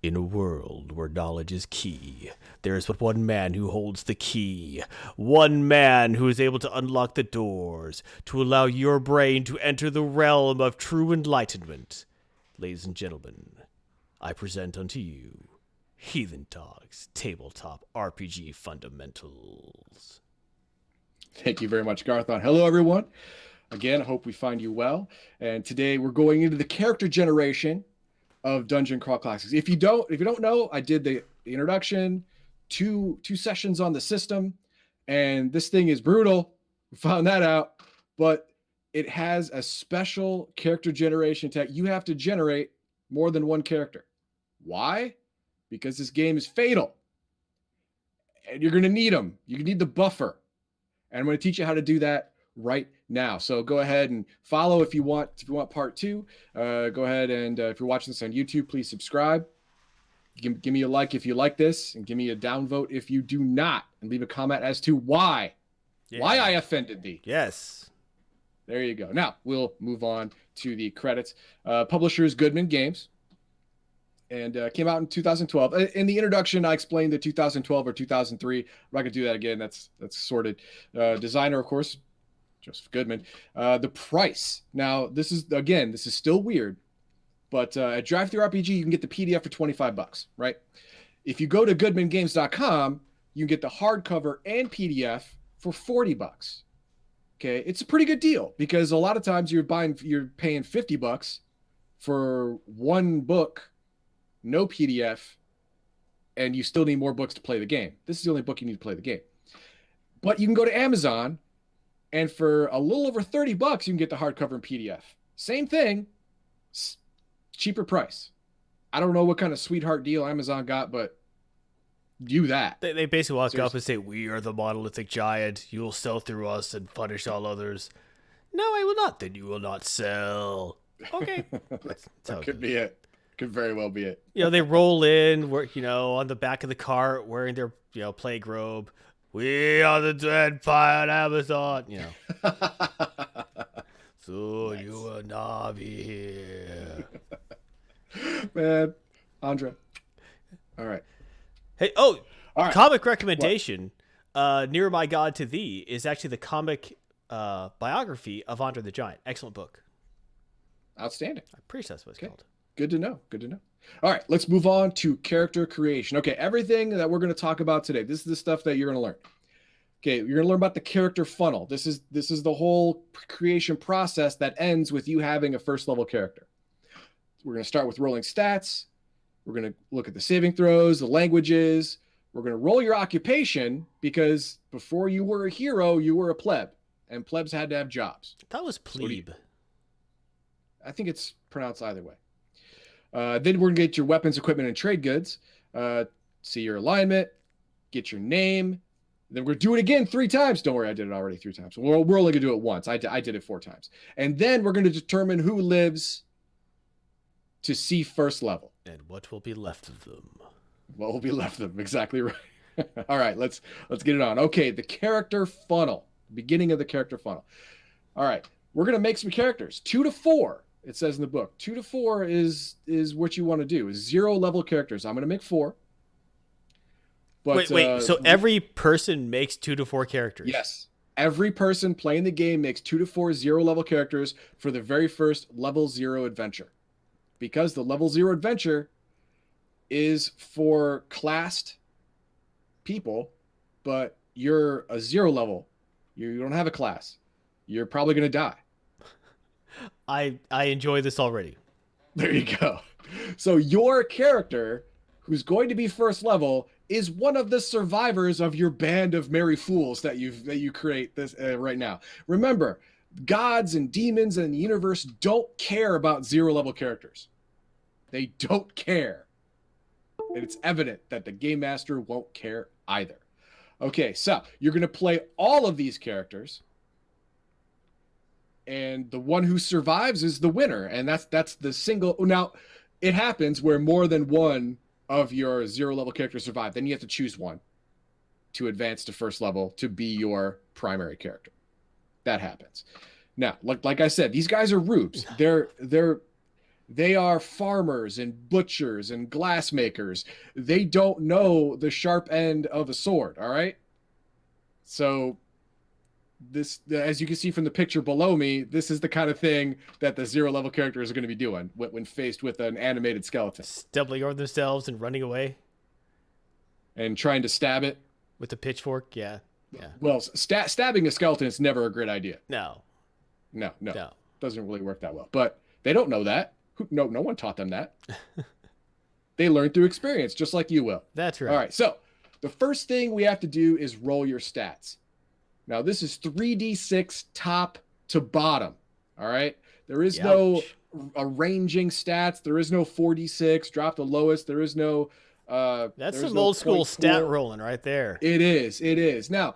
In a world where knowledge is key, there is but one man who holds the key. One man who is able to unlock the doors, to allow your brain to enter the realm of true enlightenment. Ladies and gentlemen, I present unto you Heathen Dogs Tabletop RPG Fundamentals. Thank you very much, Garthon. Hello, everyone. Again, I hope we find you well. And today we're going into the character generation of Dungeon Crawl Classics. If you don't know, I did the introduction, two sessions on the system, and this thing is brutal. We found that out, but it has a special character generation tech. You have to generate more than one character. Why? Because this game is fatal, and you're going to need them. You need the buffer, and I'm going to teach you how to do that right now. So go ahead and follow if you want. If you want part two, go ahead and if you're watching this on YouTube, please subscribe. Give me a like if you like this, and give me a downvote if you do not, and leave a comment as to why I offended thee. Yes. There you go. Now we'll move on to the credits. Publishers Goodman Games, and came out in 2012. In the introduction, I explained the 2012 or 2003. I'm not gonna do that again. That's sorted. Designer, of course, Joseph Goodman. The price. Now, this is still weird, but at DriveThruRPG, you can get the PDF for $25, right? If you go to goodmangames.com, you can get the hardcover and PDF for $40. Okay, it's a pretty good deal because a lot of times you're paying $50 for one book, no PDF, and you still need more books to play the game. This is the only book you need to play the game. But you can go to Amazon, and for a little over $30, you can get the hardcover and PDF. Same thing, cheaper price. I don't know what kind of sweetheart deal Amazon got, but do that. They basically walk up and say, "We are the monolithic giant. You will sell through us and punish all others." No, I will not. Then you will not sell. Okay. That could be it. Could very well be it. You know, they roll in, on the back of the cart wearing their, plague robe. We are the dead fire Amazon. So nice. You will not be here. Man, Andre. All right. Hey, all right. Comic recommendation. Near My God to Thee is actually the comic biography of Andre the Giant. Excellent book. Outstanding. I'm pretty sure that's what it's called. Good to know. All right, let's move on to character creation. Okay, everything that we're going to talk about today, this is the stuff that you're going to learn. Okay, you're going to learn about the character funnel. This is the whole creation process that ends with you having a first level character. We're going to start with rolling stats. We're going to look at the saving throws, the languages. We're going to roll your occupation because before you were a hero, you were a pleb, and plebs had to have jobs. That was plebe. I think it's pronounced either way. Then we're going to get your weapons, equipment, and trade goods. See your alignment, get your name. Then we're going to do it again 3 times. Don't worry, I did it already 3 times. We're only going to do it once. I did it 4 times. And then we're going to determine who lives to see first level. And what will be left of them. What will be left of them, exactly right. All right, let's get it on. Okay, the character funnel. Beginning of the character funnel. All right, we're going to make some characters. 2 to 4. It says in the book, 2 to 4 is what you want to do. Is 0 level characters. I'm going to make 4. But, wait. So every person makes 2 to 4 characters? Yes. Every person playing the game makes 2 to 4 0 level characters for the very first level 0 adventure. Because the level 0 adventure is for classed people, but you're a 0 level. You don't have a class. You're probably going to die. I enjoy this already. There you go. So your character, who's going to be first level, is one of the survivors of your band of merry fools that you create this right now. Remember, gods and demons and the universe don't care about 0 level characters. They don't care. And it's evident that the game master won't care either. Okay, so you're going to play all of these characters. And the one who survives is the winner. And that's the single. Now, it happens where more than one of your 0 level characters survive. Then you have to choose one to advance to first level to be your primary character. That happens. Now, like I said, these guys are rubes. They are farmers and butchers and glassmakers. They don't know the sharp end of a sword, all right? So this, as you can see from the picture below me, this is the kind of thing that the 0 level characters are going to be doing when faced with an animated skeleton. Stumbling over themselves and running away. And trying to stab it. With a pitchfork, yeah. Well, stabbing a skeleton is never a great idea. No. Doesn't really work that well. But they don't know that. No one taught them that. They learn through experience, just like you will. That's right. All right, so the first thing we have to do is roll your stats. Now, this is 3d6 top to bottom, all right? There is no arranging stats. There is no 4d6, drop the lowest. There is no... That's some old school stat rolling right there. It is. Now,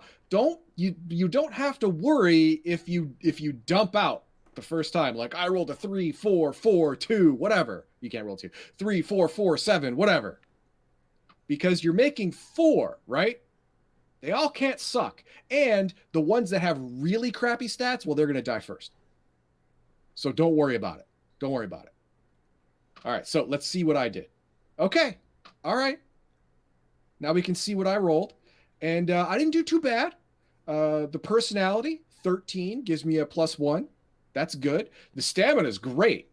you don't have to worry if you dump out the first time. Like, I rolled a 3, 4, 4, 2, whatever. You can't roll 2. 3, 4, 4, 7, whatever. Because you're making 4, right? They all can't suck. And the ones that have really crappy stats, well, they're going to die first. So don't worry about it. All right, so let's see what I did. Okay. All right. Now we can see what I rolled. And I didn't do too bad. The personality, 13, gives me a +1. That's good. The stamina is great.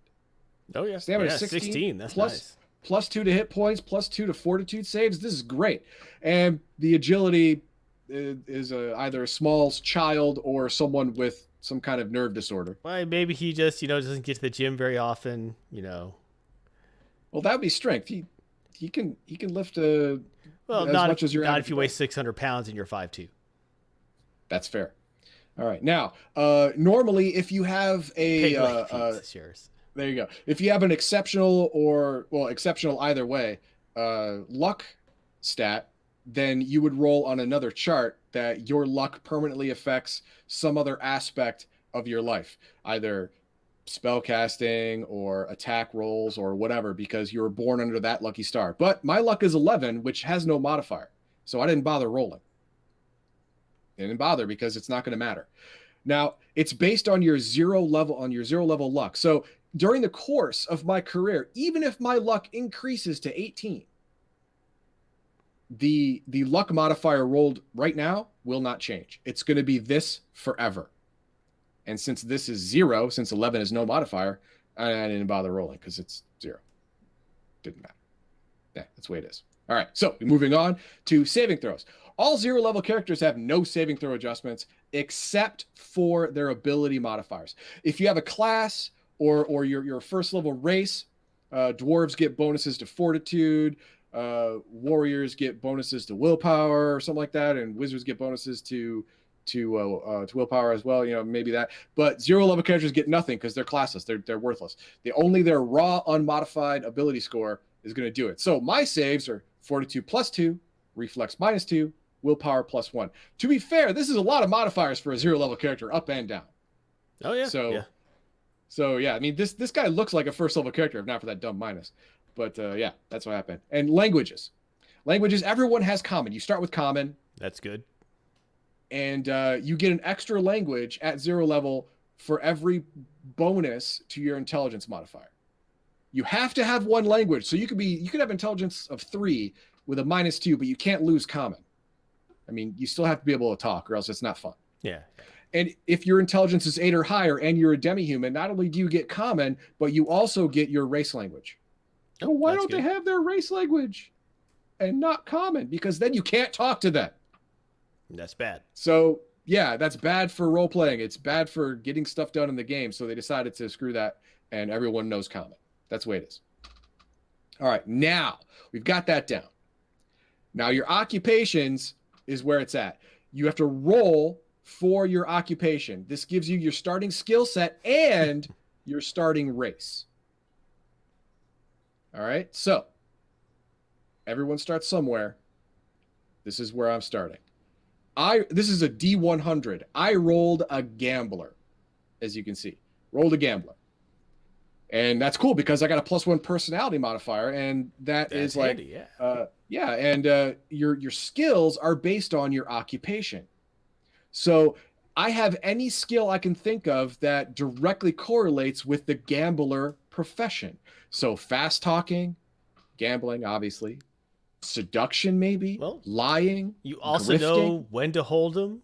Oh, yeah. Stamina is 16. That's nice. +2 to hit points, +2 to fortitude saves. This is great. And the agility is either a small child or someone with some kind of nerve disorder. Well, maybe he just, doesn't get to the gym very often, Well, that would be strength. He can lift as much as you're not if you weigh 600 pounds and you're 5'2". That's fair. All right. Now, normally if you have a there you go. If you have an exceptional exceptional either way, luck stat, then you would roll on another chart that your luck permanently affects some other aspect of your life, either spell casting or attack rolls or whatever, because you were born under that lucky star. But my luck is 11, which has no modifier. So I didn't bother rolling. I didn't bother because it's not going to matter. Now, it's based on your 0 level luck. So during the course of my career, even if my luck increases to 18, the luck modifier rolled right now will not change. It's going to be this forever. And since this is 0, since 11 is no modifier, I didn't bother rolling because it's 0. Didn't matter. Yeah, that's the way it is. All right, so moving on to saving throws. All 0 level characters have no saving throw adjustments except for their ability modifiers. If you have a class or your first level race, dwarves get bonuses to fortitude, warriors get bonuses to willpower or something like that, and wizards get bonuses to willpower as well, maybe that. But 0 level characters get nothing because they're classless. They're worthless. Their raw unmodified ability score is going to do it. So my saves are fortitude +2, reflex -2, willpower +1. To be fair, this is a lot of modifiers for a 0 level character, up and down. Oh yeah. So yeah, I mean this guy looks like a first level character, if not for that dumb minus. But yeah, that's what happened. And languages, everyone has common. You start with common. That's good. And you get an extra language at 0 level for every bonus to your intelligence modifier. You have to have one language. So you could have intelligence of 3 with a -2, but you can't lose common. I mean, you still have to be able to talk, or else it's not fun. Yeah. And if your intelligence is 8 or higher and you're a demi-human, not only do you get common, but you also get your race language. Oh, well, why don't they have their race language and not common? Because then you can't talk to them. That's bad. So yeah, that's bad for role playing. It's bad for getting stuff done in the game. So they decided to screw that, and everyone knows common. That's the way it is. All right, now we've got that down. Now your occupations is where it's at. You have to roll for your occupation. This gives you your starting skill set and your starting race. All right, so everyone starts somewhere. This is where I'm starting. This is a D100. I rolled a gambler, as you can see. Rolled a gambler. And that's cool because I got a +1 personality modifier, and that's is like handy, yeah. And your skills are based on your occupation. So I have any skill I can think of that directly correlates with the gambler profession. So fast talking, gambling, obviously, seduction, maybe, Well, lying. You also grifting, know when to hold them,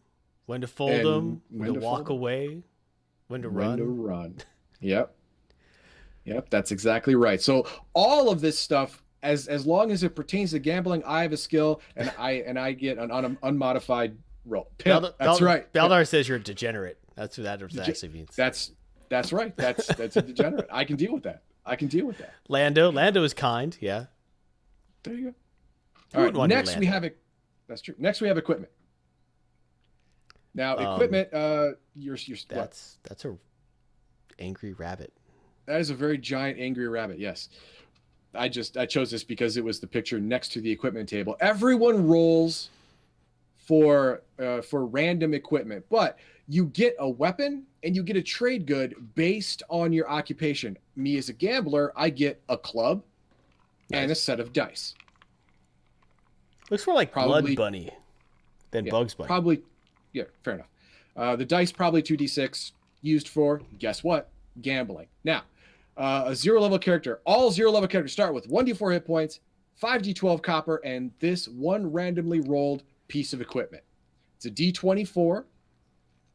when to fold them, when to walk fold 'em, away, when to when to run. run. Yep. Yep, that's exactly right. So all of this stuff, as long as it pertains to gambling, I have a skill, and I get an unmodified roll. Pimp. That's right. Baldar says you're a degenerate. That's what that actually means. That's right. That's a degenerate. I can deal with that. I can deal with that. Lando is kind. Yeah. There you go. Who All would right. want to Next we Lando? have it. That's true. Next we have equipment. Now equipment. You're what? That's a angry rabbit. That is a very giant angry rabbit. Yes. I chose this because it was the picture next to the equipment table. Everyone rolls for random equipment, but you get a weapon and you get a trade good based on your occupation. Me as a gambler, I get a club and a set of dice. Looks more like Probably, Blood Bunny than Bugs Bunny. Probably, yeah, fair enough. The dice probably 2d6 used for, guess what? Gambling. Now, a 0 level character. All 0 level characters start with 1d4 hit points, 5d12 copper, and this one randomly rolled piece of equipment. It's a d24.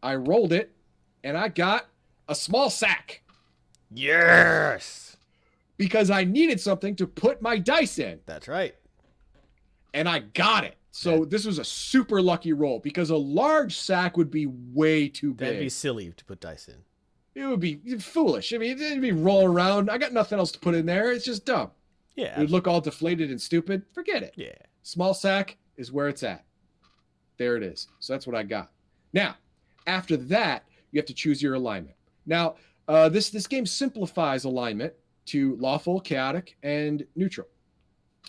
I rolled it, and I got a small sack. Yes! Because I needed something to put my dice in. That's right. And I got it. So this was a super lucky roll, because a large sack would be way too big. That'd be silly to put dice in. It would be foolish. I mean, it'd be rolling around. I got nothing else to put in there. It's just dumb. Yeah. It would look all deflated and stupid. Forget it. Yeah. Small sack is where it's at. There it is. So that's what I got. Now, after that, you have to choose your alignment. Now, this game simplifies alignment to lawful, chaotic, and neutral.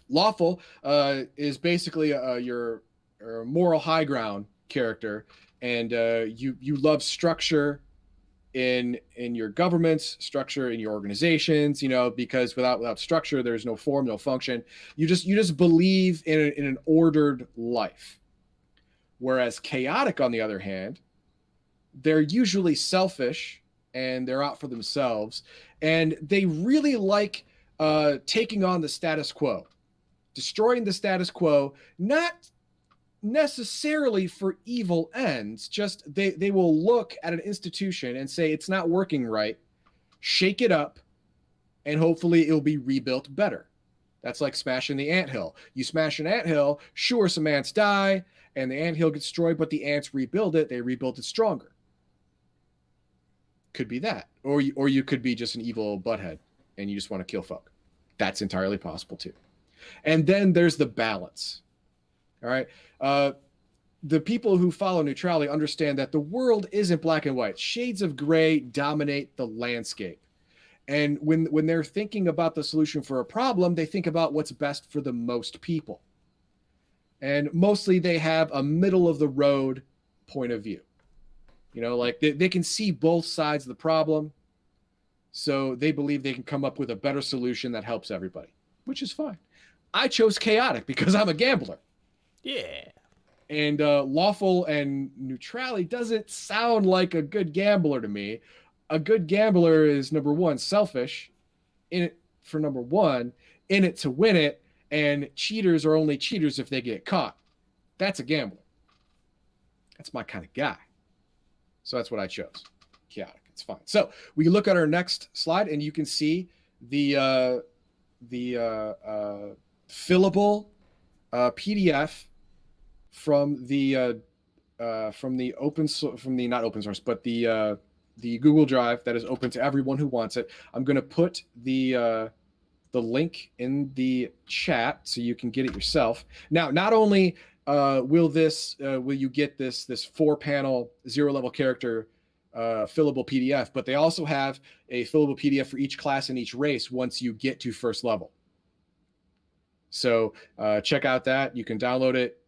Lawful is basically your moral high ground character, and you love structure in your governments, structure in your organizations, because without structure, there's no form, no function. You just believe in an ordered life. Whereas chaotic, on the other hand, they're usually selfish and they're out for themselves, and they really like taking on the status quo, destroying the status quo, not necessarily for evil ends, just they will look at an institution and say it's not working right, shake it up, and hopefully it'll be rebuilt better. That's like smashing the anthill. You smash an anthill, sure, some ants die and the anthill gets destroyed, but the ants rebuild it, they rebuild it stronger. Could be that. Or you could be just an evil butthead and you just want to kill folk. That's entirely possible too. And then there's the balance. All right. The people who follow neutrality understand that the world isn't black and white. Shades of gray dominate the landscape. And when they're thinking about the solution for a problem, they think about what's best for the most people. And mostly they have a middle of the road point of view. Like they can see both sides of the problem. So they believe they can come up with a better solution that helps everybody, which is fine. I chose chaotic because I'm a gambler. Yeah. And lawful and neutrality doesn't sound like a good gambler to me. A good gambler is, number one, selfish, in it for number one, in it to win it, and cheaters are only cheaters if they get caught. That's a gambler. That's my kind of guy. So that's what I chose. Chaotic. It's fine. So we look at our next slide, and you can see the fillable PDF from the Google Drive that is open to everyone who wants it. I'm going to put the link in the chat so you can get it yourself. Now, not only will you get this 4-panel 0-level character fillable PDF, but they also have a fillable PDF for each class and each race once you get to first level. So check out that. You can download it.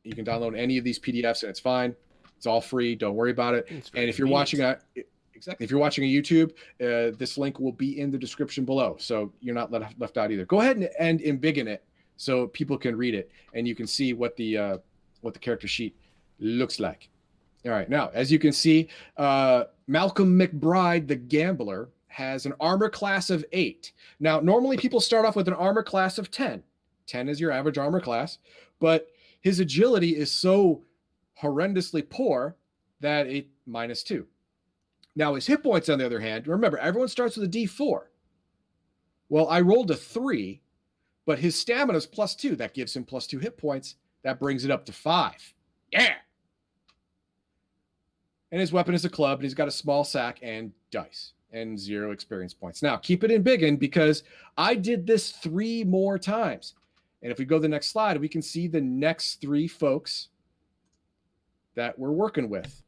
You can download any of these PDFs and it's fine. It's all free. Don't worry about it. And if you're watching if you're watching a YouTube, this link will be in the description below. So you're not left out either. Go ahead and embiggen it so people can read it and you can see what the character sheet looks like. All right. Now, as you can see, Malcolm McBride, the gambler, has an armor class of 8. Now, normally people start off with an armor class of 10. 10 is your average armor class, but his agility is so horrendously poor that it -2. Now, his hit points, on the other hand, remember, everyone starts with a D4. Well, I rolled a 3, but his stamina is +2. That gives him +2 hit points. That brings it up to 5. Yeah. And his weapon is a club, and he's got a small sack and dice and 0 experience points. Now, keep it in biggin because I did this 3 more times. And if we go to the next slide, we can see the next 3 folks that we're working with.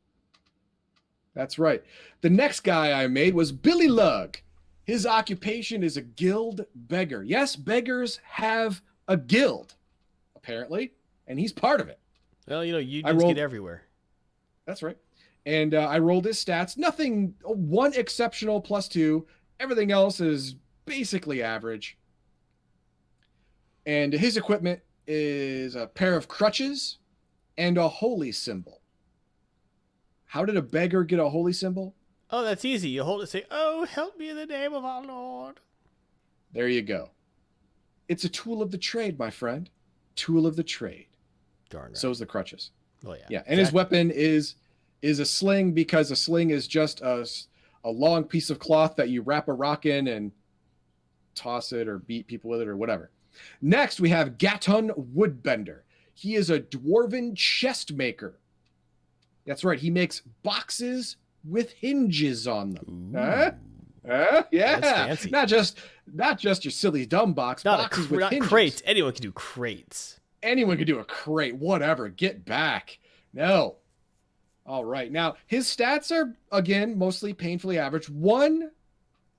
That's right. The next guy I made was Billy Lugg. His occupation is a guild beggar. Yes, beggars have a guild, apparently, and he's part of it. Well, unions get everywhere. That's right. And I rolled his stats. Nothing, 1 exceptional +2. Everything else is basically average. And his equipment is a pair of crutches and a holy symbol. How did a beggar get a holy symbol? Oh, that's easy. You hold it, say, "Oh, help me in the name of our Lord." There you go. It's a tool of the trade, my friend. Tool of the trade. Darn right. So is the crutches. Oh, yeah. Yeah, and his weapon is a sling, because a sling is just a long piece of cloth that you wrap a rock in and toss it or beat people with it or whatever. Next, we have Gatun Woodbender. He is a dwarven chest maker. That's right. He makes boxes with hinges on them. Yeah. That's fancy. Not just your silly dumb box. Boxes with hinges. Crates. Anyone can do crates. Anyone can do a crate. Whatever. Get back. No. All right. Now, his stats are, again, mostly painfully average. 1,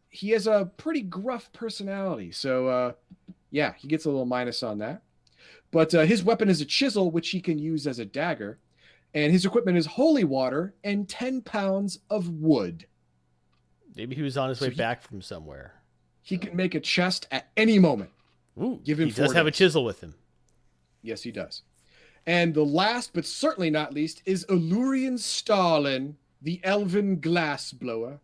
he has a pretty gruff personality. So, yeah, he gets a little minus on that. But his weapon is a chisel, which he can use as a dagger. And his equipment is holy water and 10 pounds of wood. Maybe he was on his way back from somewhere. He can make a chest at any moment. Ooh, Give him he does have a chisel with him. Yes, he does. And the last, but certainly not least, is Elurian Stalin, the Elven Glassblower.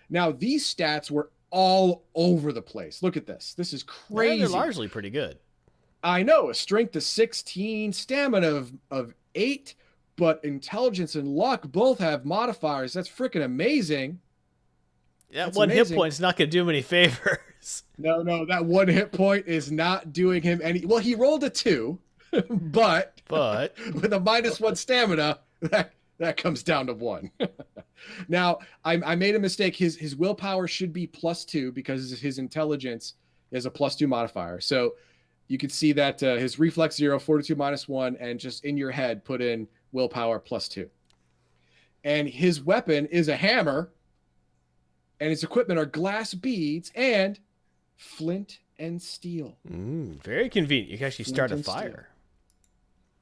Now, these stats were all over the place. Look at this. This is crazy. Yeah, they're largely pretty good. I know. A strength of 16, stamina of 8, but intelligence and luck both have modifiers. That's freaking amazing. That one hit point's not going to do him any favors. No, that 1 hit point is not doing him any... Well, he rolled a 2, but with a -1 stamina, that comes down to 1. Now, I made a mistake. His willpower should be +2 because his intelligence is a +2 modifier. So you can see that his reflex 0, fortitude -1, and just in your head put in willpower +2. And his weapon is a hammer, and his equipment are glass beads and flint and steel. Very convenient. You can actually start a fire.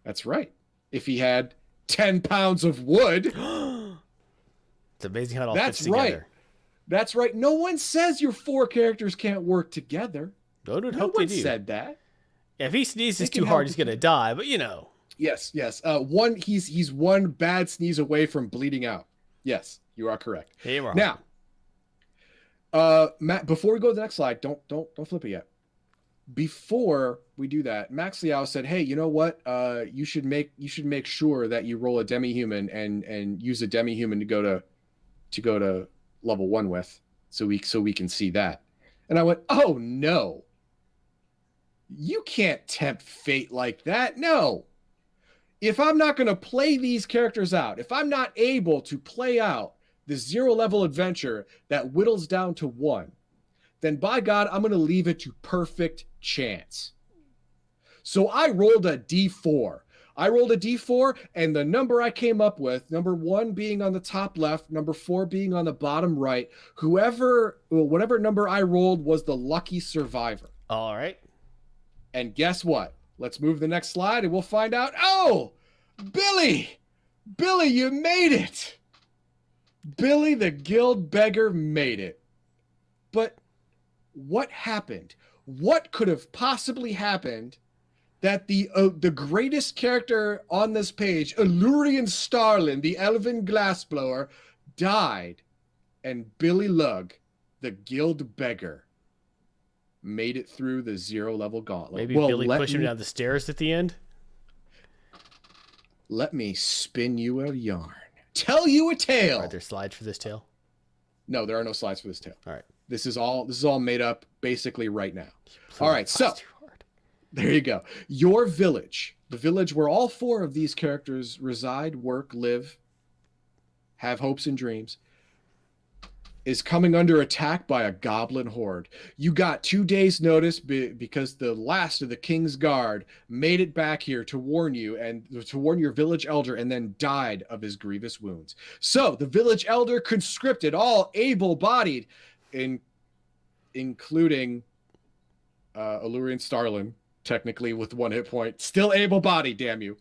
That's right. If he had 10 pounds of wood. It's amazing how it all fits together. Right. That's right. No one says your 4 characters can't work together. No one said that. Yeah, if he sneezes too hard, he's going to die, but Yes. He's 1 bad sneeze away from bleeding out. Yes, you are correct. Hey, now, Matt, before we go to the next slide, don't flip it yet. Before we do that, Max Liao said, "Hey, you know what? You should make sure that you roll a demi-human and use a demi-human to go to level 1 with, so we can see that." And I went, "Oh no. You can't tempt fate like that. No. If I'm not going to play these characters out, if I'm not able to play out the 0 level adventure that whittles down to 1, then by God, I'm going to leave it to perfect chance." So I rolled a D4. And the number I came up with, number 1 being on the top left, number 4 being on the bottom right, whatever number I rolled was the lucky survivor. All right. And guess what? Let's move to the next slide and we'll find out. Oh, Billy, you made it. Billy the guild beggar made it. But what happened? What could have possibly happened that the greatest character on this page, Elurian Starlin, the Elven Glassblower, died, and Billy Lugg the guild beggar, made it through the 0 level gauntlet. Maybe Billy pushed him down the stairs at the end? Let me spin you a yarn. Tell you a tale. Are there slides for this tale? No, there are no slides for this tale. All right. This is all made up basically right now. All right, so there you go. Your village, the village where all 4 of these characters reside, work, live, have hopes and dreams, is coming under attack by a goblin horde. You got 2 days notice because the last of the king's guard made it back here to warn you and to warn your village elder, and then died of his grievous wounds. So the village elder conscripted all able-bodied, including Allurian Starlin, technically with 1 hit point, still able-bodied, damn you.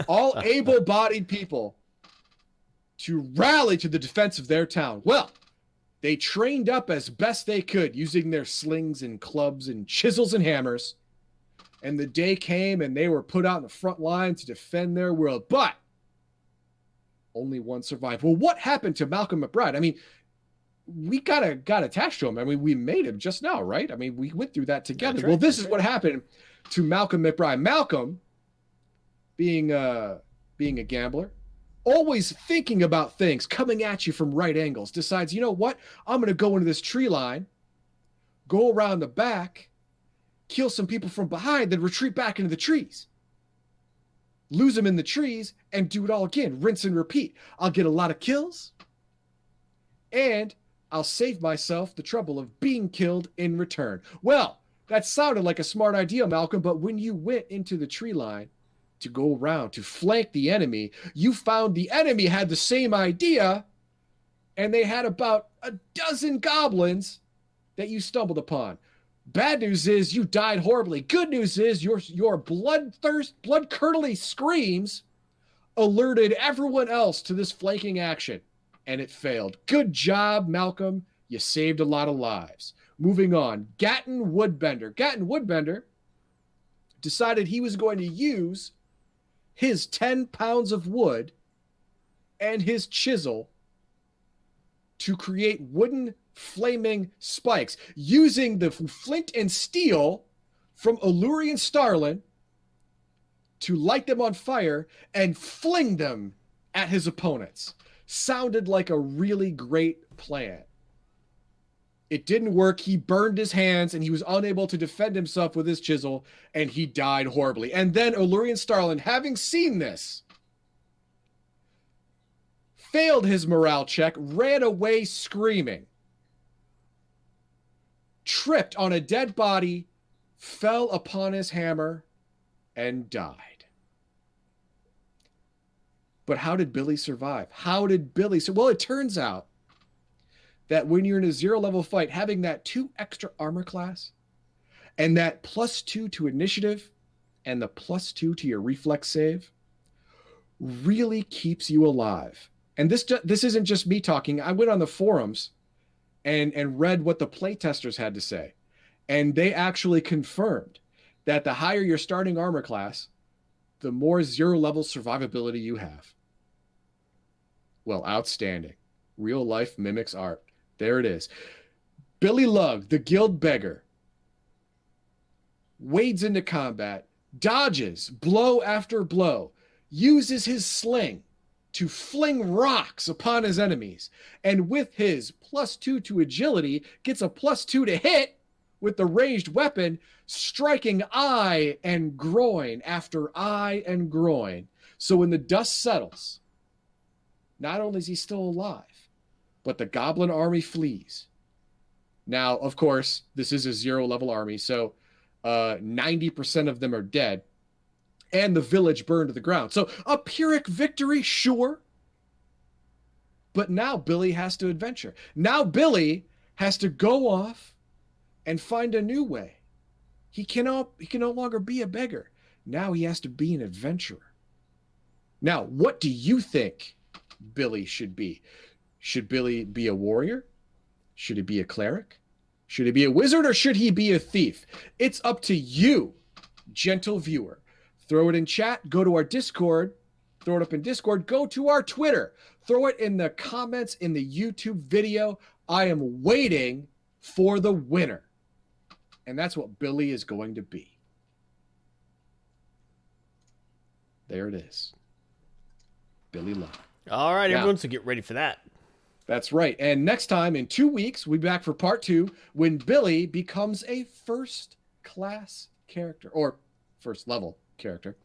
All able-bodied people to rally to the defense of their town. Well, they trained up as best they could using their slings and clubs and chisels and hammers. And the day came and they were put out in the front line to defend their world. But only one survived. Well, what happened to Malcolm McBride? I mean, we got attached to him. I mean, we made him just now, right? I mean, we went through that together. Right, well, this is what happened to Malcolm McBride. Malcolm, being a gambler, always thinking about things coming at you from right angles, decides, you know what? I'm going to go into this tree line, go around the back, kill some people from behind, then retreat back into the trees. Lose them in the trees and do it all again. Rinse and repeat. I'll get a lot of kills and I'll save myself the trouble of being killed in return. Well, that sounded like a smart idea, Malcolm, but when you went into the tree line to go around to flank the enemy, you found the enemy had the same idea, and they had about a dozen goblins that you stumbled upon. Bad news is you died horribly. Good news is your blood-curdling screams alerted everyone else to this flanking action, and it failed. Good job, Malcolm. You saved a lot of lives. Moving on, Gatton Woodbender. Gatton Woodbender decided he was going to use his 10 pounds of wood and his chisel to create wooden flaming spikes using the flint and steel from Allurian Starlin to light them on fire and fling them at his opponents. Sounded like a really great plan. It didn't work. He burned his hands and he was unable to defend himself with his chisel, and he died horribly. And then Allurian Starlin, having seen this, failed his morale check, ran away screaming, tripped on a dead body, fell upon his hammer, and died. But how did Billy survive? How did Billy survive? Well, it turns out that when you're in a 0 level fight, having that 2 extra armor class and that +2 to initiative and the +2 to your reflex save really keeps you alive. And this isn't just me talking. I went on the forums and read what the playtesters had to say. And they actually confirmed that the higher your starting armor class, the more 0 level survivability you have. Well, outstanding. Real life mimics art. There it is. Billy Lugg, the guild beggar, wades into combat, dodges blow after blow, uses his sling to fling rocks upon his enemies, and with his +2 to agility, gets a +2 to hit with the ranged weapon, striking eye and groin after eye and groin. So when the dust settles, not only is he still alive, but the goblin army flees. Now, of course, this is a 0 level army, so 90% of them are dead, and the village burned to the ground. So a Pyrrhic victory, sure, but now Billy has to adventure. Now Billy has to go off and find a new way. He can no longer be a beggar. Now he has to be an adventurer. Now, what do you think Billy should be? Should Billy be a warrior? Should he be a cleric? Should he be a wizard, or should he be a thief? It's up to you, gentle viewer. Throw it in chat. Go to our Discord. Throw it up in Discord. Go to our Twitter. Throw it in the comments in the YouTube video. I am waiting for the winner. And that's what Billy is going to be. There it is. Billy Lug. All right, Now, everyone, so get ready for that. That's right. And next time, in 2 weeks, we'll be back for part 2 when Billy becomes a first-class character, or first-level character.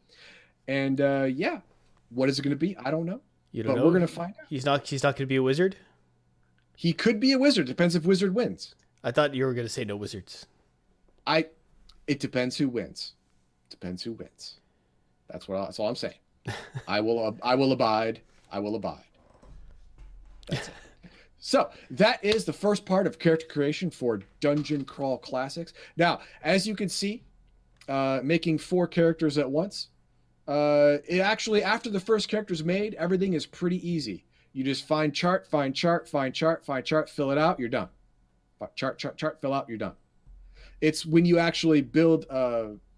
And, yeah, what is it going to be? I don't know. You don't but know? We're going to find out. He's not going to be a wizard? He could be a wizard. Depends if wizard wins. I thought you were going to say no wizards. It depends who wins. Depends who wins. That's all I'm saying. I will abide. I will abide. That's it. So that is the first part of character creation for Dungeon Crawl Classics. Now, as you can see, making 4 characters at once. It actually, after the first character's made, everything is pretty easy. You just find chart, fill it out, you're done. Chart, fill out, you're done. It's when you actually build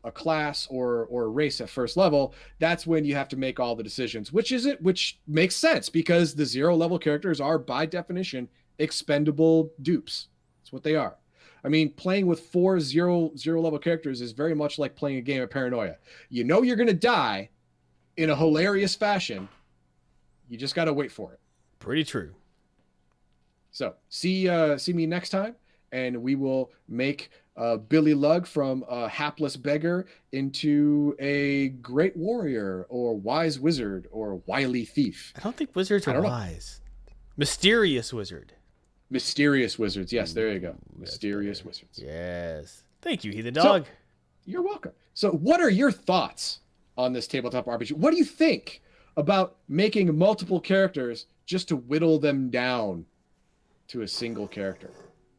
a class or a race at first level, that's when you have to make all the decisions, which makes sense because the 0 level characters are by definition expendable dupes. That's what they are. I mean, playing with 4 zero level characters is very much like playing a game of Paranoia. You know you're going to die in a hilarious fashion. You just got to wait for it. Pretty true. So see me next time, and we will make Billy Lug from a hapless beggar into a great warrior or wise wizard or wily thief. I don't think wizards are wise. Mysterious wizard. Mysterious wizards. Yes, there you go. Mysterious wizards. Yes. Thank you, Heathen Dog. So, you're welcome. So what are your thoughts on this tabletop RPG? What do you think about making multiple characters just to whittle them down to a single character?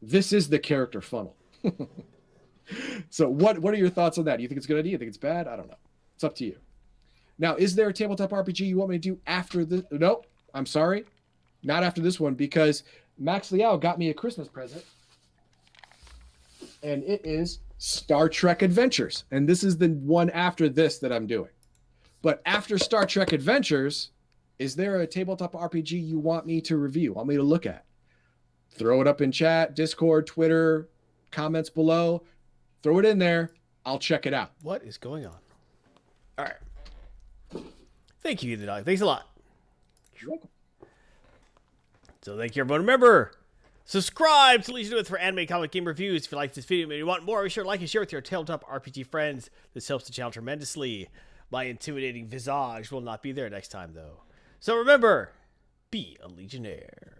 This is the character funnel. So what are your thoughts on that? Do you think it's a good idea? You think it's bad? I don't know. It's up to you. Now, is there a tabletop RPG you want me to do after this? No, I'm sorry. Not after this one, because Max Liao got me a Christmas present. And it is Star Trek Adventures. And this is the one after this that I'm doing. But after Star Trek Adventures, is there a tabletop RPG you want me to review, want me to look at? Throw it up in chat, Discord, Twitter, comments below. Throw it in there. I'll check it out. What is going on? All right. Thank you, Heathen Dog. Thanks a lot. You're welcome. So thank you, everyone. Remember, subscribe to legionofmyth for anime, comic, game reviews. If you like this video and you want more, be sure to like and share with your tabletop RPG friends. This helps the channel tremendously. My intimidating visage will not be there next time, though. So remember, be a Legionnaire.